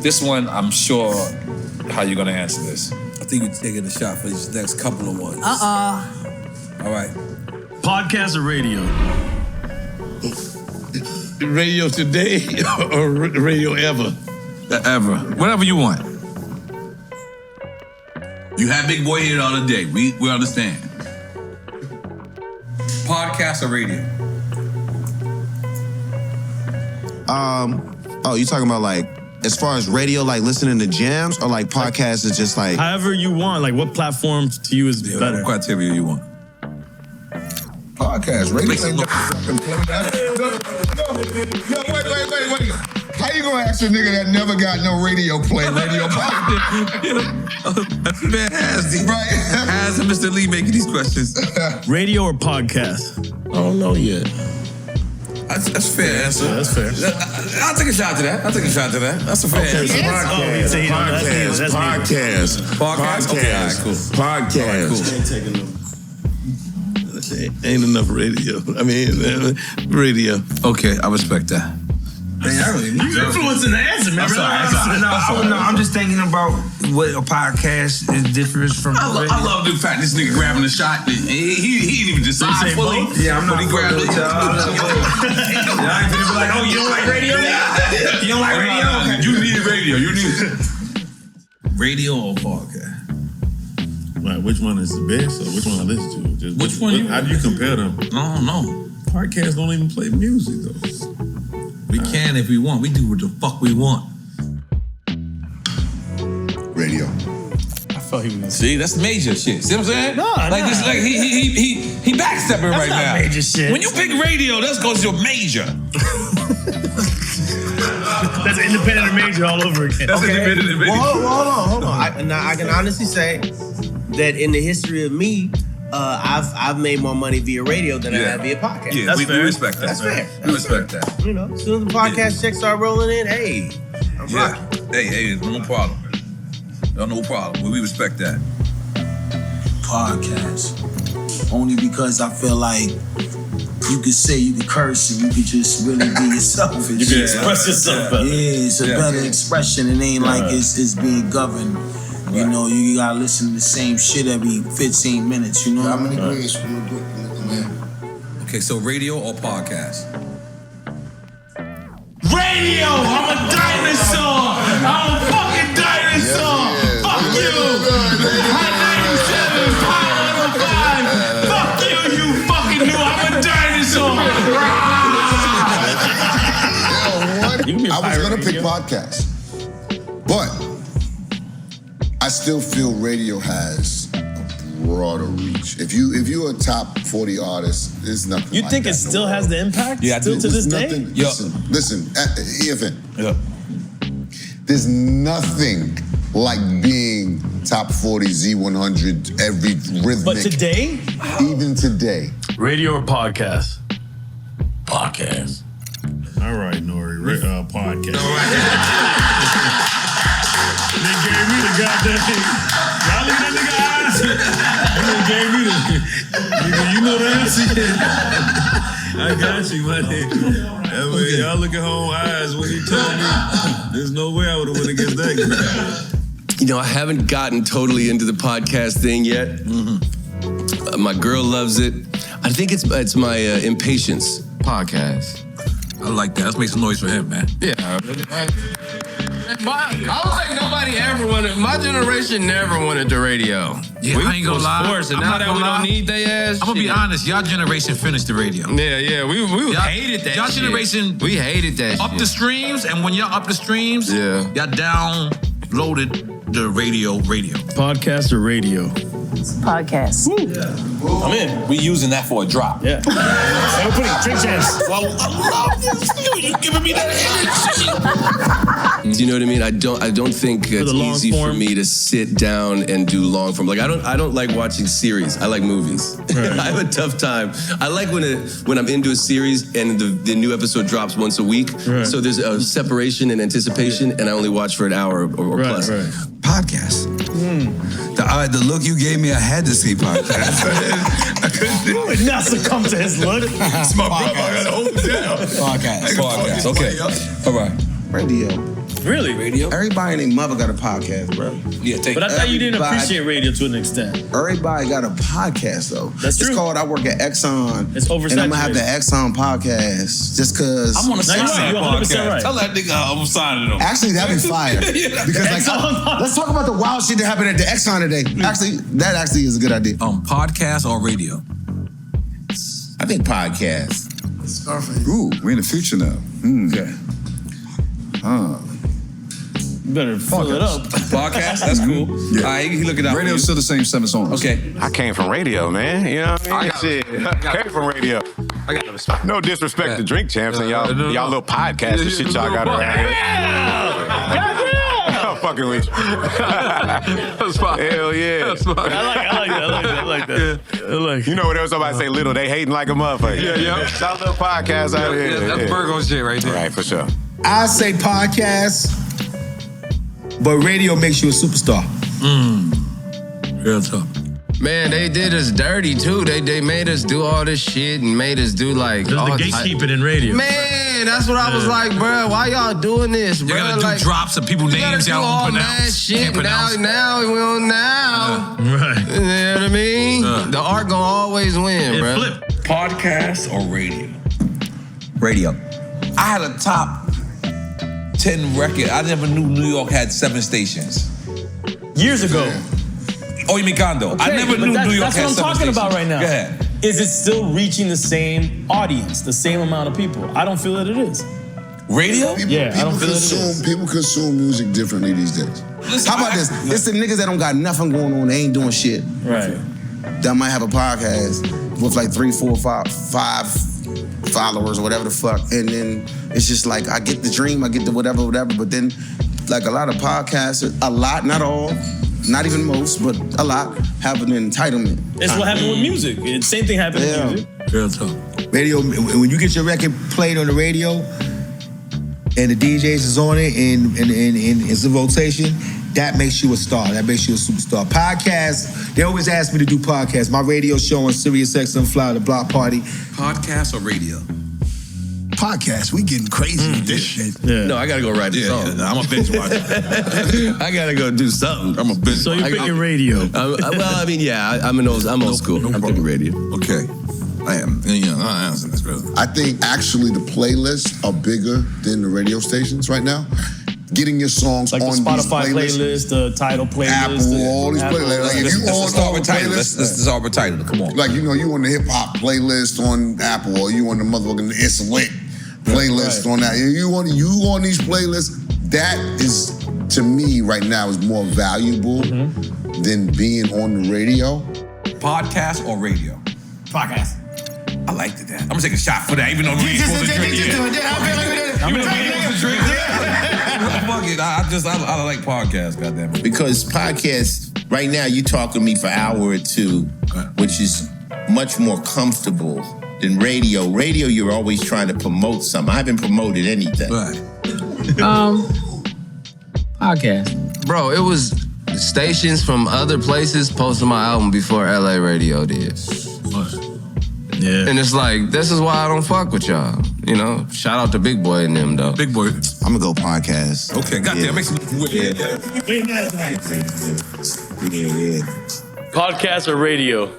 This one, I'm sure how you're gonna answer this. I think you're taking a shot for these next couple of ones. All right. Podcast or radio? Radio today or radio ever? Ever. Whatever you want. You have Big Boy here all the day. We understand. Podcast or radio? Oh, you talking about like, as far as radio, like listening to jams, or like podcasts is just like... However you want, like what platform to you is better? What criteria you want? Podcast, radio ain't never fucking played that. No, wait. How you gonna ask a nigga that never got no radio play, radio That's man has right? Has Mr. Lee making these questions. Radio or podcast? I don't know yet. That's a fair answer. Yeah, that's fair. I'll take a shot to that. That's a fair answer. Podcast. Okay, all right, cool. Podcast. Ain't enough radio. I mean, radio. Okay, I respect that. You influencing the answer, man. No, I'm just thinking about what a podcast is different from. I love the fact this nigga grabbing the shot. He didn't even decide fully. Yeah, I'm not. He grabbed it. I ain't gonna be like, oh, you don't like radio? You don't like radio? You need radio. You need Radio or podcast? Right, which one is the best, or which one I listen to? Just Which one? How do you compare them? I don't know. Podcasts don't even play music though. We can if we want. We do what the fuck we want. Radio. I felt he was. See, that's major shit. See what I'm saying? No, this, like he backstepping right not now. Major shit. When you pick radio, that's goes to major. That's independent and major all over again. That's independent and major. Well, hold on. I can honestly say that in the history of me, I've made more money via radio than I have via podcast. Yeah, we respect that. That's fair. We respect that. You know, as soon as the podcast checks start rolling in, hey, I'm rocking. Hey, no problem. No problem. We respect that. Podcast. Only because I feel like you could say, you could curse, and you could just really be yourself. You can express yourself better. Yeah, it's a better expression. It ain't like it's being governed. You know, you gotta listen to the same shit every 15 minutes, you know? How many grades from the man? Okay, so radio or podcast? Radio! I'm a dinosaur! I'm a fucking dinosaur! Fuck you! Hot 97, Power 5! Fuck you, you fucking knew I'm a dinosaur! I was gonna pick podcast, but I still feel radio has a broader reach. If you're a top 40 artist, there's nothing. You like think that it still has the impact? Yeah, still to this day? Listen, EFN. There's nothing like being top 40 Z100 every rhythmic. But today? Even today. Radio or podcast? Podcast. All right, Nori. Podcast. All right. They gave me the goddamn. Y'all look at the nigga eyes. They gave me the. Nigga, you know the answer. I got you, my nigga. That way, y'all look at home eyes when he told me. There's no way I would have went against that guy. You know, I haven't gotten totally into the podcast thing yet. Mm-hmm. My girl loves it. I think it's my impatience podcast. I like that. Let's make some noise for him, man. Yeah. I don't think nobody ever wanted. My generation never wanted the radio. Yeah, I ain't gonna lie. Forced, and now that we don't need they ass. I'm gonna be honest. Y'all generation finished the radio. Yeah. We hated that. Y'all shit. Generation. We hated that. Up shit. the streams, and when y'all up the streams, y'all downloaded the radio. Podcast or radio? Podcast. I'm in. We using that for a drop. Yeah. We're putting drink chance. Well, I love this. You giving me that energy. Do you know what I mean? I don't think it's easy for me to sit down and do long form. Like I don't like watching series. I like movies. Right. I have a tough time. I like when I'm into a series and the new episode drops once a week. Right. So there's a separation and anticipation, and I only watch for an hour or plus. Right. Podcast. The look you gave me, I had to see podcast. I couldn't. You would not succumb to his look. It's my brother. I gotta hold it down. Podcast. Okay. All right. Radio. Really? Radio? Everybody and their mother got a podcast, bro. Yeah, But I thought you didn't appreciate radio to an extent. Everybody got a podcast, though. That's true. It's called I Work at Exxon. It's oversaturated. And I'm going to have the Exxon podcast just because. I'm on a sign you're 100% right. Tell that nigga I'm signing him. Actually, that'd be fire. Because let's talk about the wild shit that happened at the Exxon today. Actually, that actually is a good idea. Podcast or radio? I think podcast. Scarface. Ooh, we're in the future now. Okay. You better fill it up. Podcast, that's cool. Yeah. All right, he look it up. Radio's still the same 7 songs. Okay. I came from radio, man. You know what I mean? Shit. Came from radio. I got respect. No disrespect to Drink Champs and y'all little podcast and shit y'all got around here. I'm fucking with you. That's fine. Hell yeah. That's fine. I like that. You know when there was somebody say little, they hating like a motherfucker. Yeah. Shout little podcast out here. That's Virgo shit right there. Right, for sure. I say podcast, but radio makes you a superstar. Real tough. Man, they did us dirty too. They made us do all this shit and made us do like There's the gatekeeping in radio. Man, that's what I was like, bro. Why y'all doing this, bro? You gotta do drops of people names y'all all don't that pronounce. shit. Now we don't now. Right. You know what I mean? The art gonna always win, bro. Flip. Podcast or radio? Radio. I had a top 10 record. I never knew New York had 7 stations. Years ago. Oye Mi Kondo. I never knew New York had 7 stations. That's what I'm talking about right now. Go ahead. Is it still reaching the same audience, the same amount of people? I don't feel that it is. Radio? Yeah, I don't feel that it is. People consume music differently these days. How about this? It's the niggas that don't got nothing going on. They ain't doing shit. Right. That might have a podcast with like 3, 4, 5 followers or whatever the fuck. And then it's just like, I get the dream, I get the whatever. But then like a lot of podcasts, a lot, not all, not even most, but a lot have an entitlement. It's what happened with music. The same thing happened with music. Real tough. Radio, when you get your record played on the radio and the DJs is on it and it's a rotation, that makes you a star. That makes you a superstar. Podcasts, they always ask me to do podcasts. My radio show on Sirius XM Fly, the Block Party. Podcast or radio? Podcast, we getting crazy with this shit. Yeah. No, I gotta go write this song. I'm a binge watcher. I gotta go do something. I'm a binge. So you're picking radio? Well, I mean, yeah, I'm old school. I'm picking radio. Okay. I am. I answer this, brother. I think actually the playlists are bigger than the radio stations right now. Getting your songs like on the Spotify these playlists, playlist, the title playlist, Apple, all these playlists. Like if you Let's start with title. Let's start with title. Come on. Like, you know, you on the hip hop playlist on Apple, or you on the motherfucking It's Lit playlist on that. You on these playlists. That is, to me, right now, is more valuable than being on the radio. Podcast or radio? Podcast. I liked that. I'm gonna take a shot for that, even though we ain't supposed to drink yet. Fuck it. I like podcasts, goddammit. Because podcasts, right now, you talk to me for an hour or two, which is much more comfortable than radio. Radio, you're always trying to promote something. I haven't promoted anything. Podcast. Bro, it was stations from other places posting my album before LA radio did. Yeah. And it's like, this is why I don't fuck with y'all. You know? Shout out to Big Boy and them, though. Big Boy. I'm gonna go podcast. Okay, goddamn, makes me weird. Podcast or radio?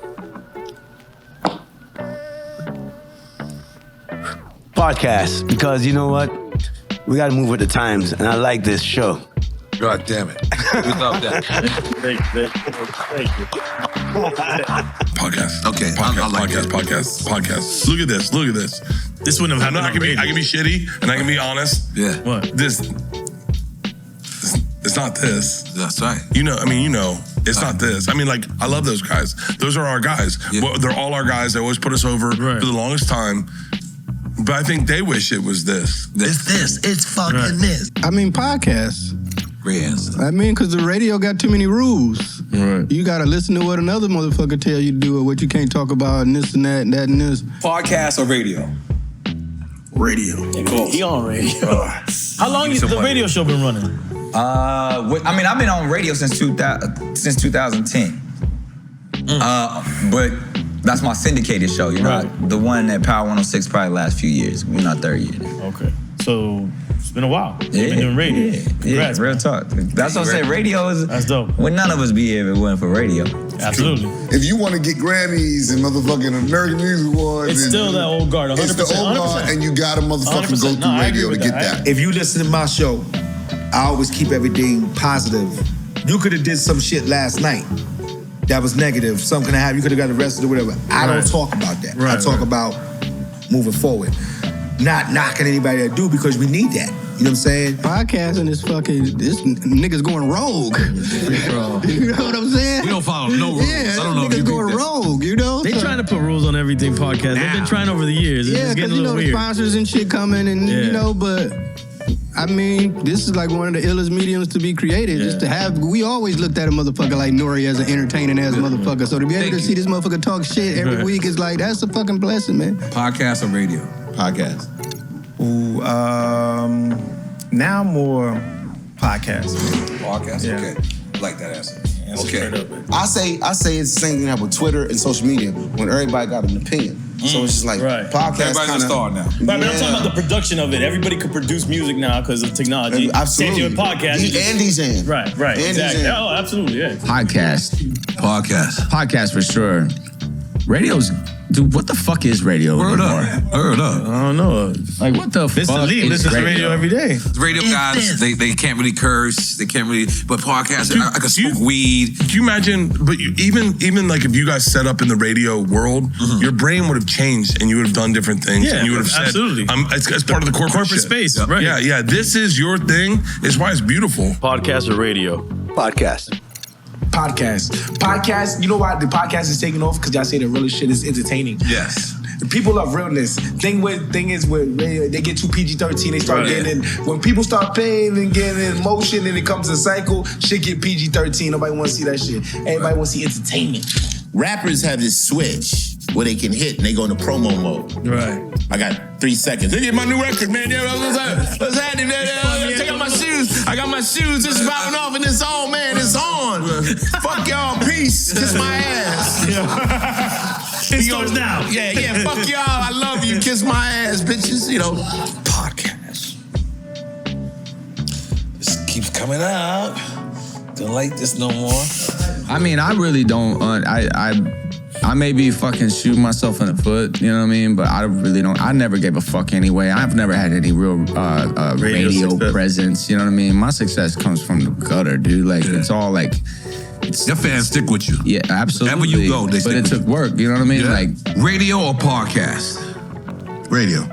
Podcast, because you know what? We gotta move with the times, and I like this show. God damn it. We love that. Thank you. Podcast. Okay, I like podcast. Look at this. This wouldn't have happened. I can be shitty and I can be honest. Yeah. What? It's not this. That's right. It's not this. I mean, like, I love those guys. Those are our guys. Yeah. Well, they're all our guys. They always put us over for the longest time. But I think they wish it was this. It's this. It's fucking this. I mean, podcasts. Great answer. I mean, because the radio got too many rules. Right. You got to listen to what another motherfucker tell you to do or what you can't talk about and this and that and that and this. Podcast or radio? Radio. He on radio. How long has the radio show been running? I've been on radio since 2010. But that's my syndicated show, you know. Right. The one at Power 106 probably last few years. We're in our third year now. Okay. So It's been a while. Yeah, You've been doing radio. Yeah, Congrats, real talk. That's what I'm saying. Radio is. That's dope. Would none of us be here if it wasn't for radio. Absolutely. If you want to get Grammys and motherfucking American Music Awards, It's still that old guard. 100%. It's the old guard, 100%. and you gotta motherfucking go 100%. through No, I agree radio to with get that. that. If you listen to my show, I always keep everything positive. You could have did some shit last night that was negative. Something could have happened. You could have got arrested or whatever. I don't talk about that. I talk about moving forward. Not knocking anybody that do because we need that. You know what I'm saying? Podcasting is this niggas going rogue. You know what I'm saying? We don't follow no rules. Yeah, I don't know if niggas you going beat that. rogue, you know? They trying to put rules on everything podcast. They've been trying over the years. It's Yeah, just because getting a you know little the weird. sponsors and shit coming and, you know, but... I mean, this is like one of the illest mediums to be created. Just to have, we always looked at a motherfucker like Nori as an entertaining ass motherfucker. So to be able to see this motherfucker talk shit every week is like, that's a fucking blessing, man. Podcast or radio? Podcast. Ooh, now more podcast. Podcast? Yeah. Okay. I like that answer. Okay. I say it's the same thing that with Twitter and social media when everybody got an opinion. So it's just like podcast. Everybody's a star now. Right, but I'm talking about the production of it. Everybody could produce music now because of technology. Absolutely. Same thing with podcasts. And DJing. Right, And exactly. DJing. Oh, absolutely, yeah. Podcast for sure. Radio's, dude, what the fuck is radio Word anymore? up. Word up. I don't know. Like, what the It's fuck the lead. is Listen to radio every day. Radio guys, they can't really curse. They can't really, but podcasts, I can smoke weed. Can you imagine, but even like if you guys set up in the radio world, your brain would have changed and you would have done different things. Yeah, and you would have said, absolutely. It's part of the corporate shit. space, right. Yeah, this is your thing. It's why it's beautiful. Podcast or radio? Podcast. Podcast, you know why the podcast is taking off? Because y'all say the realest shit is entertaining. Yes. The people love realness. Thing is with radio, they get to PG-13, they start getting in. When people start paying and getting in motion and it comes in a cycle, shit get PG-13. Nobody want to see that shit. Everybody want to see entertainment. Rappers have this switch where they can hit and they go into promo mode. Right. I got 3 seconds. Look at my new record, man. What's happening? Check out my shoes. I got my shoes just popping off and it's on, man. It's on. Fuck y'all. Peace. Kiss my ass. It starts now. Yeah. Fuck y'all. I love you. Kiss my ass, bitches. You know. Podcast. This keeps coming up. Don't like this no more. I mean, I really don't. I may be fucking shooting myself in the foot, you know what I mean? But I really don't. I never gave a fuck anyway. I've never had any real radio presence, you know what I mean? My success comes from the gutter, dude. Like, it's all like... Your fans stick with you. Yeah, absolutely. Wherever you go, they stick But it took work, you know what I mean? Yeah. Like, radio or podcast? Radio.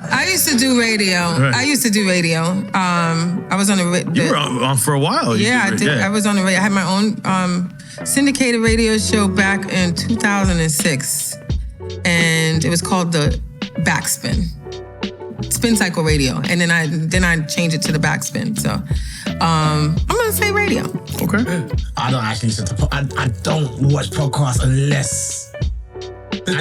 I used to do radio. Right. I used to do radio. I was on the... You were on for a while. Yeah, I did. I was on the radio. I had my own syndicated radio show back in 2006. And it was called the Backspin. Spin Cycle Radio. And then I changed it to the Backspin. So I'm gonna say radio. Okay. I don't actually listen to I don't watch podcasts unless I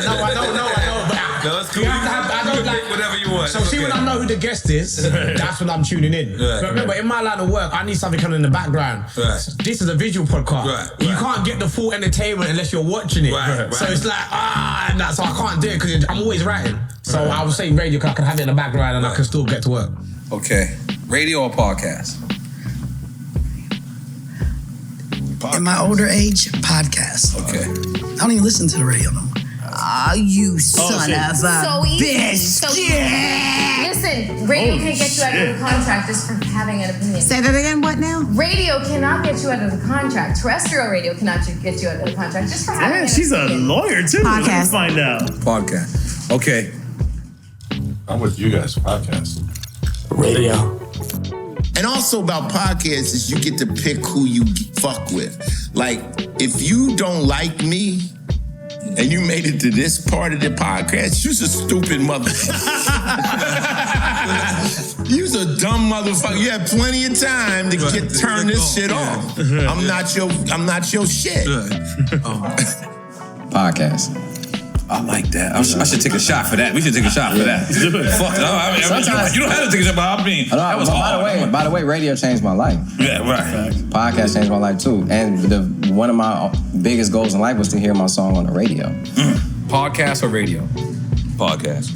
know, but No, that's cool. you have to have, I don't like whatever you want. So see when I know who the guest is, that's when I'm tuning in. But remember, in my line of work, I need something coming in the background. This is a visual podcast. You can't get the full entertainment unless you're watching it. So it's like, so I can't do it because I'm always writing. So I was saying radio because I can have it in the background and I can still get to work. Okay. Radio or podcast? In my older age, podcast. Okay. I don't even listen to the radio no more. You son of a So easy. bitch. So easy. Listen, radio can't get you out of the contract just for having an opinion. Say that again, what now? Radio cannot get you out of the contract. Terrestrial radio cannot get you out of the contract just for having an she's opinion. a lawyer too. Let's find out. Podcast. Okay. I'm with you guys. Podcast. Radio. And also about podcasts is you get to pick who you fuck with. Like, if you don't like me and you made it to this part of the podcast, you's a stupid motherfucker. You's a dumb motherfucker. You had plenty of time to turn this shit off. I'm not your shit. podcast. I like that. I should take a shot for that. We should take a shot for that. Fuck. You don't have to take a shot, but I mean, that was hard. By the way, radio changed my life. Yeah, right. Podcast changed my life too. And one of my biggest goals in life was to hear my song on the radio. Podcast or radio? Podcast.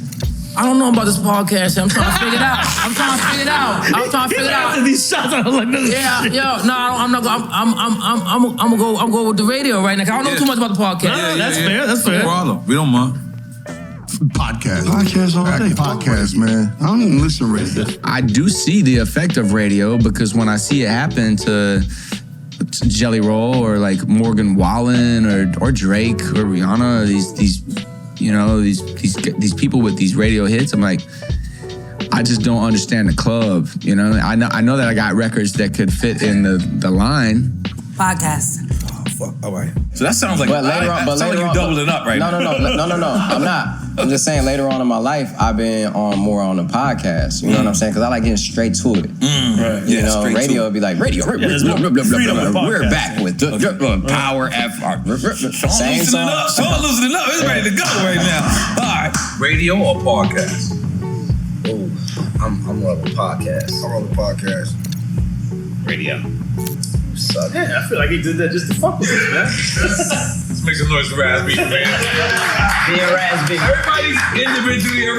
I don't know about this podcast. I'm trying to figure it out. I'm trying to figure it out. These shots are like this. Yeah, no, I'm not. I'm gonna go with the radio right now. 'Cause I don't know too much about the podcast. That's fair. That's fair. No problem. We don't mind. Podcast all day. Podcast, man. I don't even listen to radio. I do see the effect of radio because when I see it happen to Jelly Roll or like Morgan Wallen or Drake or Rihanna, or these people with these radio hits, I'm like, I just don't understand the club. You know, I know that I got records that could fit in the line. Podcast. Fuck. All right. So that sounds like you doubling up right now. No. I'm not. I'm just saying later on in my life, I've been more on the podcast. You know what I'm saying? Because I like getting straight to it. Right. You know, radio would be like, radio. We're back with Power FR. Same song. Sean loosening up. It's ready to go right now. All right. Radio or podcast? Oh, I'm loving podcast. I'm on the podcast. Radio. Suck. Yeah, I feel like he did that just to fuck with us, man. Let's make some noise for Raspy, man. Everybody's individually a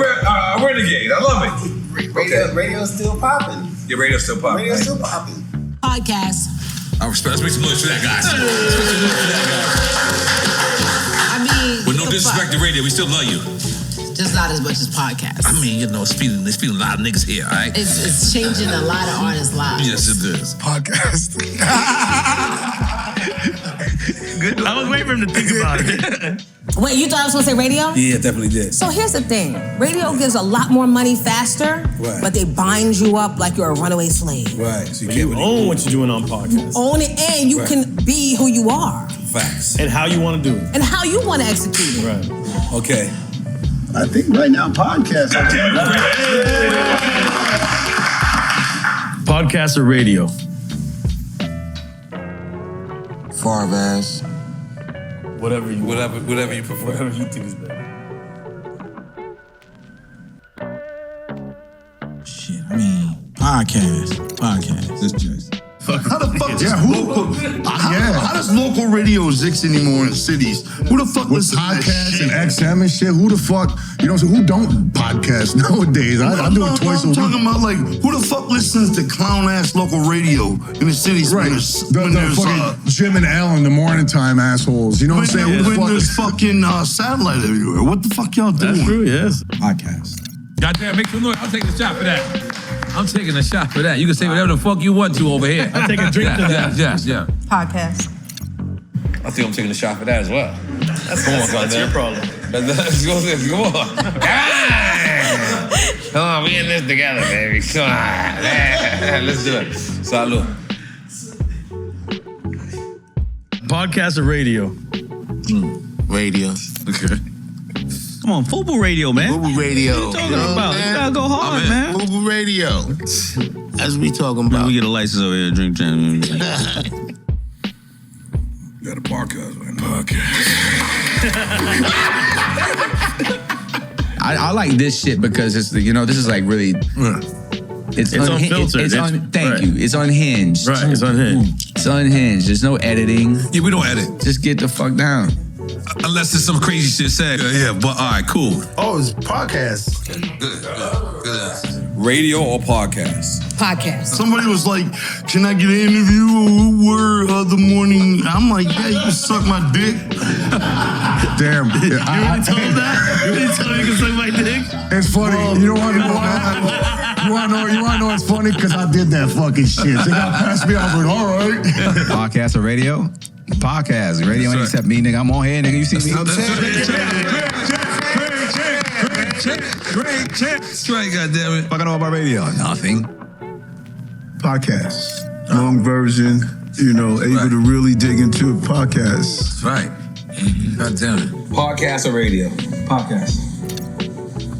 renegade. I love it. Radio's still popping. Your radio's still popping. Radio's still popping. Podcast. I respect. Let's make some noise for that, guys. I mean, with no disrespect to radio, we still love you. just not as much as podcasts. I mean, you know, it's feeding a lot of niggas here, all right? It's changing a lot of artists' lives. Yes, it is. Podcast. Good. I was waiting for him to think about it. Wait, you thought I was gonna say radio? Yeah, definitely did. So here's the thing. Radio gives a lot more money faster, right, but they bind you up like you're a runaway slave. Right. So you own what you're doing on podcasts. Own it, and you can be who you are. Facts. And how you want to do it. And how you want to execute it. Right. Okay. I think right now podcasts. Podcast or radio? Farvaz. Whatever you prefer. Whatever you think is better. Shit, I mean, podcast. This choice. How the fuck? How does local radio exist anymore in cities? Who the fuck listens to podcasts and XM and shit? Who the fuck? You know, so who don't podcast nowadays? I do it twice a week. I'm talking about like who the fuck listens to clown ass local radio in the cities? Right. The fucking Jim and Al in the morning time assholes. You know what I'm saying? When there's fucking satellite everywhere. What the fuck y'all doing? That's true. Yes. Podcast. Goddamn, make some noise. I'll take a shot for that. I'm taking a shot for that. You can say whatever the fuck you want to over here. I'll take a drink to that. Yeah. Podcast. I think I'm taking a shot for that as well. That's your problem. Come on. Come on, we in this together, baby. Come on. Let's do it. Salud. Podcast or radio? Radio. Okay. Come on, Fubu Radio, man. Fubu Radio. What you talking about? You gotta go hard, man. Fubu Radio. That's what we talking about. We get a license over here, drink time. You got a podcast, man. I like this shit because it's this is like really. It's unfiltered. Thank you. It's unhinged. Right. It's unhinged. It's unhinged. There's no editing. Yeah, we don't edit. Just get the fuck down. Unless there's some crazy shit said. Yeah, but all right, cool. Oh, it's podcast. Good. Radio or podcast? Podcast. Somebody was like, "Can I get an interview or the morning?" I'm like, "Yeah, you can suck my dick." Damn. You already told that? You already told me you can suck my dick? It's funny. You don't want to know why? You want to know it's funny? Because I did that fucking shit. They got past me. I was like, all right. Podcast or radio? Podcast. Radio ain't except me, nigga. I'm on here, nigga. You see me? Straight, goddammit. Fuck I know about radio? Nothing. Podcast. Long version, able to really dig into a podcast. That's right. God damn it. Podcast or radio? Podcast.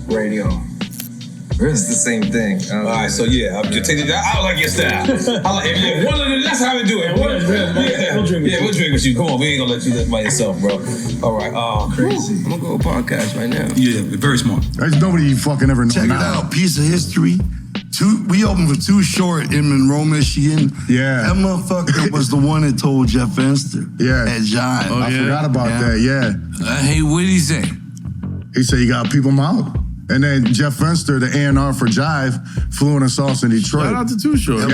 Radio. It's the same thing. All right, so yeah, I'm just taking that. I like your style. That's how we do it. We'll drink with you. Come on, we ain't gonna let you live by yourself, bro. All right, crazy. I'm gonna go podcast right now. Yeah, very smart. There's nobody you fucking ever know. Check it out, piece of history. We opened for Too Short in Monroe, Michigan. Yeah. That motherfucker was the one that told Jeff Fenster. Yeah. At John. I forgot about that, yeah. Hey, what did he say? He said you gotta peep him out. And then Jeff Fenster, the A&R for Jive, flew in a sauce in Detroit. Shout out to Too Short. Shout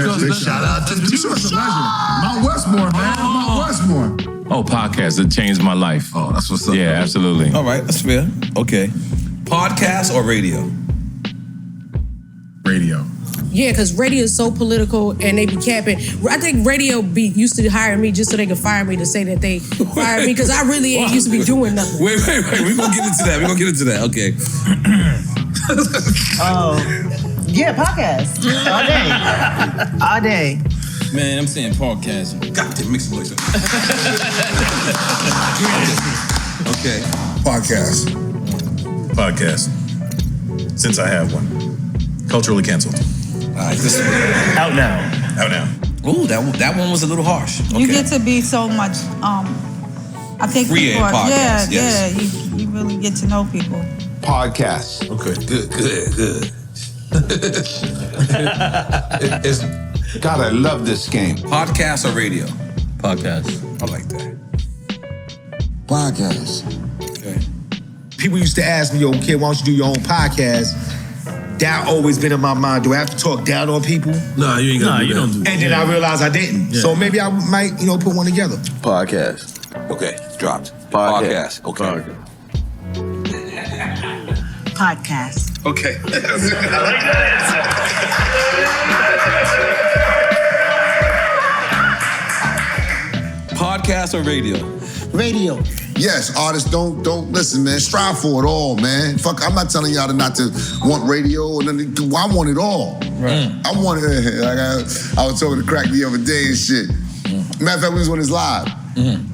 out to Too Short. Mount Westmore, man. Mount Westmore. Oh, podcast. It changed my life. Oh, that's what's up. Yeah, absolutely. All right, that's fair. Okay. Podcast or radio? Radio. Yeah, because radio is so political and they be capping. I think radio used to hire me just so they could fire me to say that they fired me because I really ain't used to be doing nothing. Wait. We're going to get into that. Okay. Yeah, podcast. All day. Man, I'm saying podcast. Goddamn, mix the voice. Okay. Podcast. Since I have one. Culturally canceled. All right, this Out now. Ooh, that one was a little harsh. Okay. You get to be so much. I think Free people are, podcast, yeah. yes. You really get to know people. Podcast. Okay, good. God, I love this game. Podcast or radio? Podcast. I like that. Podcast. Okay. People used to ask me, yo, kid, why don't you do your own podcast? That always been in my mind. Do I have to talk down on people? Nah, you ain't gonna do that. don't do that. And then I realized I didn't. Yeah. So maybe I might, put one together. Podcast. Okay, dropped. Podcast. Okay. Podcast. Okay. Podcast or radio? Radio. Yes, artists don't listen, man. Strive for it all, man. Fuck, I'm not telling y'all not to want radio or nothing. I want it all. Right. I want it. Like I was talking to Crack the other day and shit. Matter of fact, we was on his live, and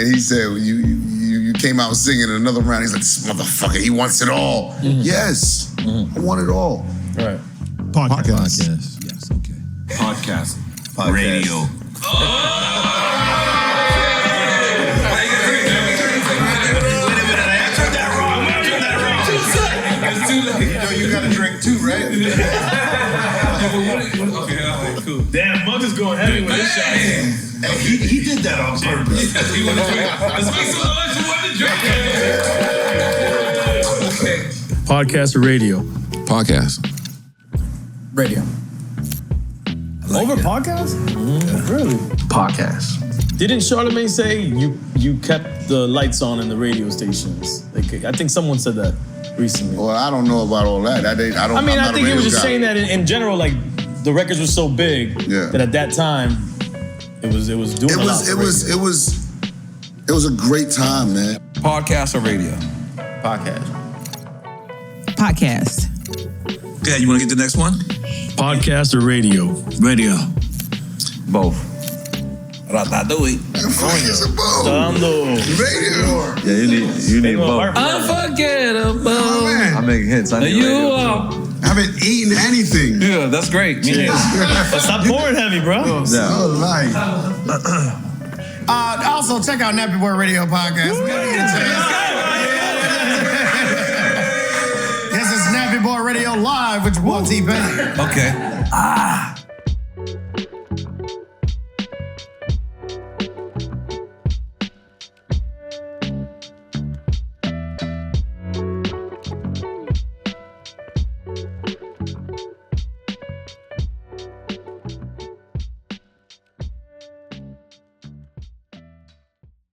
he said you came out singing in another round. He's like, this motherfucker, he wants it all. Yes, I want it all. Right. Podcast. Yes, okay. Podcast. Radio. You gotta drink too, right? Okay, all right, cool. Damn, Mug is going heavy with this shot. He did that on purpose. You want to drink? Let's make some noise. You want to drink? Okay. Podcast or radio? Podcast. Radio. Over podcast? Really? Podcast. Didn't Charlamagne say you kept the lights on in the radio stations? Like, I think someone said that recently. Well, I don't know about all that. I think he was just saying that in general, like the records were so big that at that time it was doing a lot. It was a great time, man. Podcast or radio? Podcast. Podcast. Okay, you want to get the next one? Podcast or radio? Radio. Both. Ratatouille. Radio. Yeah, you need both. Unforgettable. I'm making hits. I need You I haven't eaten anything. Yeah, that's great. But stop pouring heavy, bro. Also, check out Nappy Boy Radio Podcast. This is Nappy Boy Radio Live with your boy T-Pain. Okay.